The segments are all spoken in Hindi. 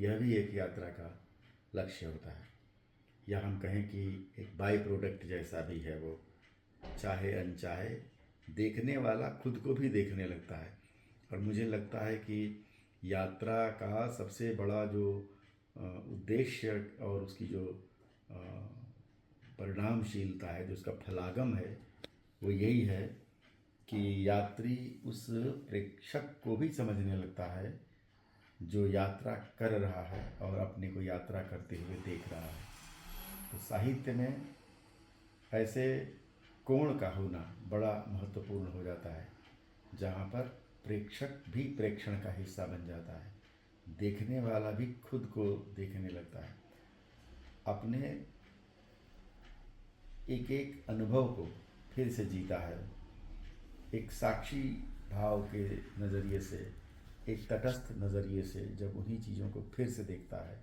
यह भी एक यात्रा का लक्ष्य होता है, या हम कहें कि एक बाई प्रोडक्ट जैसा भी है वो। चाहे अनचाहे देखने वाला खुद को भी देखने लगता है। और मुझे लगता है कि यात्रा का सबसे बड़ा जो उद्देश्य और उसकी जो अ, परिणामशीलता है, जो उसका फलागम है, वो यही है कि यात्री उस प्रेक्षक को भी समझने लगता है जो यात्रा कर रहा है और अपने को यात्रा करते हुए देख रहा है। तो साहित्य में ऐसे कोण का होना बड़ा महत्वपूर्ण हो जाता है, जहाँ पर प्रेक्षक भी प्रेक्षण का हिस्सा बन जाता है, देखने वाला भी खुद को देखने लगता है, अपने एक एक अनुभव को फिर से जीता है। एक साक्षी भाव के नज़रिए से, एक तटस्थ नज़रिए से जब उन्हीं चीज़ों को फिर से देखता है,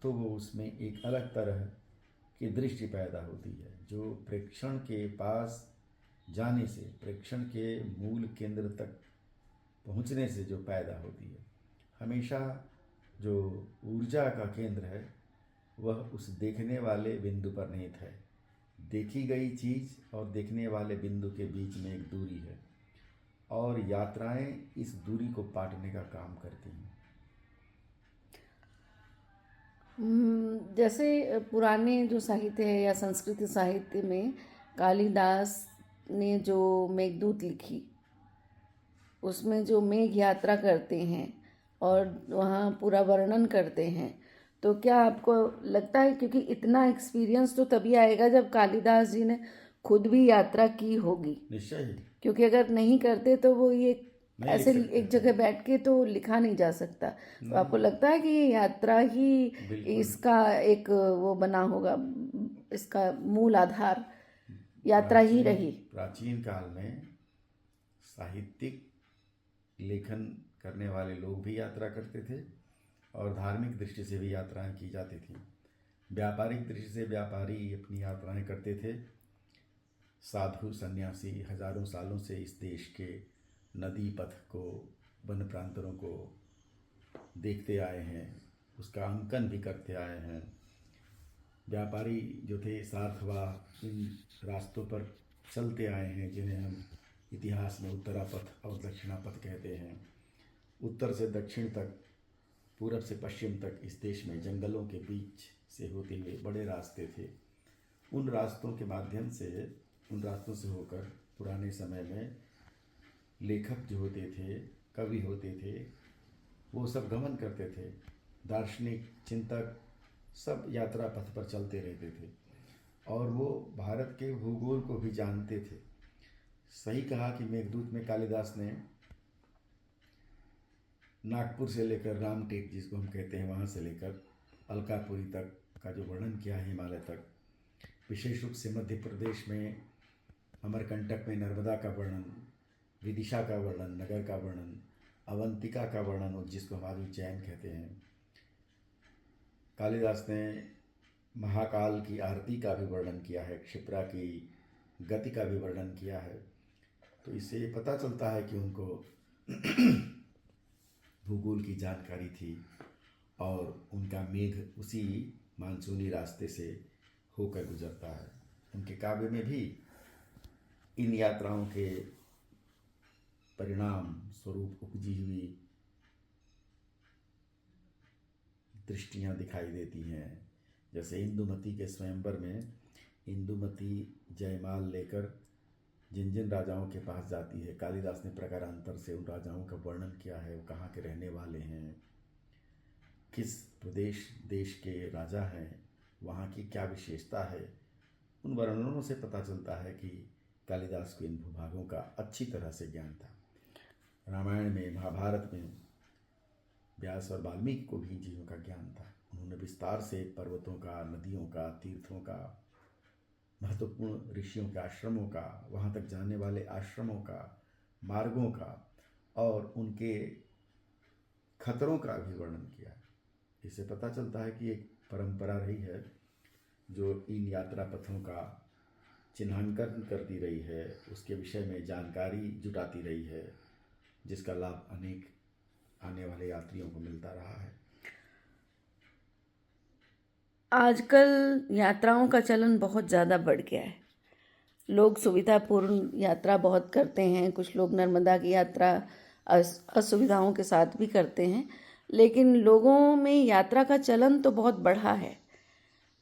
तो वो उसमें एक अलग तरह की दृष्टि पैदा होती है, जो प्रेक्षण के पास जाने से, प्रेक्षण के मूल केंद्र तक पहुंचने से जो पैदा होती है। हमेशा जो ऊर्जा का केंद्र है वह उस देखने वाले बिंदु पर निहित है। देखी गई चीज़ और देखने वाले बिंदु के बीच में एक दूरी है, और यात्राएं इस दूरी को पाटने का काम करती हैं। जैसे पुराने जो साहित्य है या संस्कृत साहित्य में कालिदास ने जो मेघदूत लिखी, उसमें जो मेघ यात्रा करते हैं और वहाँ पूरा वर्णन करते हैं, तो क्या आपको लगता है, क्योंकि इतना एक्सपीरियंस तो तभी आएगा जब कालिदास जी ने खुद भी यात्रा की होगी, निश्चय ही क्योंकि अगर नहीं करते तो वो ये नहीं लिख ऐसे सकते एक थे। जगह बैठ के तो लिखा नहीं जा सकता। तो आपको नहीं, लगता है कि ये यात्रा ही बिल्कुल। इसका एक वो बना होगा, इसका मूल आधार यात्रा ही प्राचीन रही? प्राचीन काल में साहित्यिक लेखन करने वाले लोग भी यात्रा करते थे, और धार्मिक दृष्टि से भी यात्राएं की जाती थी। व्यापारिक दृष्टि से व्यापारी अपनी यात्राएं करते थे। साधु सन्यासी हजारों सालों से इस देश के नदी पथ को, वन प्रांतरों को देखते आए हैं, उसका अंकन भी करते आए हैं। व्यापारी जो थे सार्थवाह इन रास्तों पर चलते आए हैं, जिन्हें हम इतिहास में उत्तरापथ और दक्षिणापथ कहते हैं। उत्तर से दक्षिण तक, पूरब से पश्चिम तक इस देश में जंगलों के बीच से होते हुए बड़े रास्ते थे। उन रास्तों के माध्यम से, उन रास्तों से होकर पुराने समय में लेखक जो होते थे, कवि होते थे, वो सब गमन करते थे। दार्शनिक चिंतक सब यात्रा पथ पर चलते रहते थे, और वो भारत के भूगोल को भी जानते थे। सही कहा कि मेघदूत में कालिदास ने नागपुर से लेकर रामटेक, जिसको हम कहते हैं, वहाँ से लेकर अलकापुरी तक का जो वर्णन किया है, हिमालय तक, विशेष रूप से मध्य प्रदेश में अमरकंटक में नर्मदा का वर्णन, विदिशा का वर्णन, नगर का वर्णन, अवंतिका का वर्णन, और जिसको हम आज उज्जैन कहते हैं। कालिदास ने महाकाल की आरती का भी वर्णन किया है, क्षिप्रा की गति का भी वर्णन किया है। तो इससे पता चलता है कि उनको भूगोल की जानकारी थी, और उनका मेघ उसी मानसूनी रास्ते से होकर गुजरता है। उनके काव्य में भी इन यात्राओं के परिणाम स्वरूप उपजी हुई दृष्टियाँ दिखाई देती हैं। जैसे इंदुमती के स्वयंवर में इंदुमती जयमाल लेकर जिन जिन राजाओं के पास जाती है, कालिदास ने प्रकारांतर से उन राजाओं का वर्णन किया है। वो कहाँ के रहने वाले हैं, किस प्रदेश देश के राजा हैं, वहाँ की क्या विशेषता है। उन वर्णनों से पता चलता है कि कालिदास को इन भूभागों का अच्छी तरह से ज्ञान था। रामायण में, महाभारत में व्यास और वाल्मीकि को भी इन चीज़ों का ज्ञान था। उन्होंने विस्तार से पर्वतों का, नदियों का, तीर्थों का, महत्वपूर्ण ऋषियों के आश्रमों का, वहाँ तक जाने वाले आश्रमों का, मार्गों का, और उनके खतरों का भी वर्णन किया है। इससे पता चलता है कि एक परंपरा रही है जो इन यात्रा पथों का चिन्हांकन करती रही है, उसके विषय में जानकारी जुटाती रही है, जिसका लाभ अनेक आने वाले यात्रियों को मिलता रहा है। आजकल यात्राओं का चलन बहुत ज़्यादा बढ़ गया है। लोग सुविधापूर्ण यात्रा बहुत करते हैं, कुछ लोग नर्मदा की यात्रा असुविधाओं के साथ भी करते हैं, लेकिन लोगों में यात्रा का चलन तो बहुत बढ़ा है।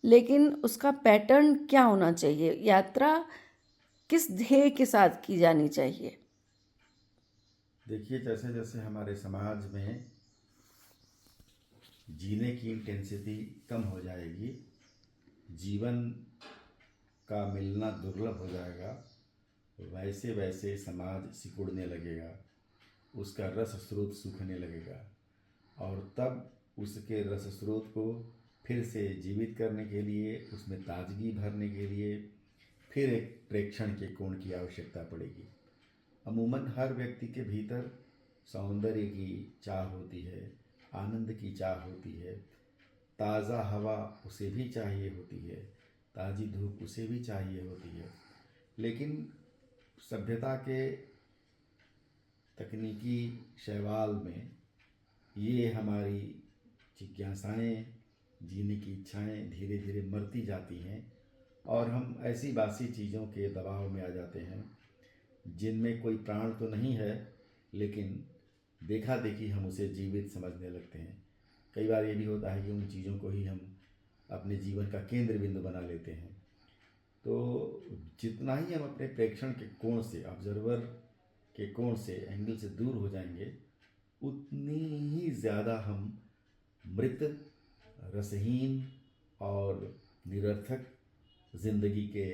लेकिन उसका पैटर्न क्या होना चाहिए? यात्रा किस ध्येय के साथ की जानी चाहिए? देखिए, जैसे जैसे हमारे समाज में जीने की इंटेंसिटी कम हो जाएगी, जीवन का मिलना दुर्लभ हो जाएगा, वैसे वैसे समाज सिकुड़ने लगेगा, उसका रस स्रोत सूखने लगेगा, और तब उसके रस स्रोत को फिर से जीवित करने के लिए, उसमें ताजगी भरने के लिए फिर एक प्रेक्षण के कोण की आवश्यकता पड़ेगी। अमूमन हर व्यक्ति के भीतर सौंदर्य की चाह होती है, आनंद की चाह होती है, ताज़ा हवा उसे भी चाहिए होती है, ताज़ी धूप उसे भी चाहिए होती है। लेकिन सभ्यता के तकनीकी शैवाल में ये हमारी जिज्ञासाएं, जीने की इच्छाएं धीरे धीरे मरती जाती हैं, और हम ऐसी बासी चीज़ों के दबाव में आ जाते हैं जिनमें कोई प्राण तो नहीं है, लेकिन देखा देखी हम उसे जीवित समझने लगते हैं। कई बार ये भी होता है कि उन चीज़ों को ही हम अपने जीवन का केंद्र बिंदु बना लेते हैं। तो जितना ही हम अपने प्रेक्षण के कोण से, ऑब्जर्वर के कोण से, एंगल से दूर हो जाएंगे, उतनी ही ज़्यादा हम मृत, रसहीन और निरर्थक जिंदगी के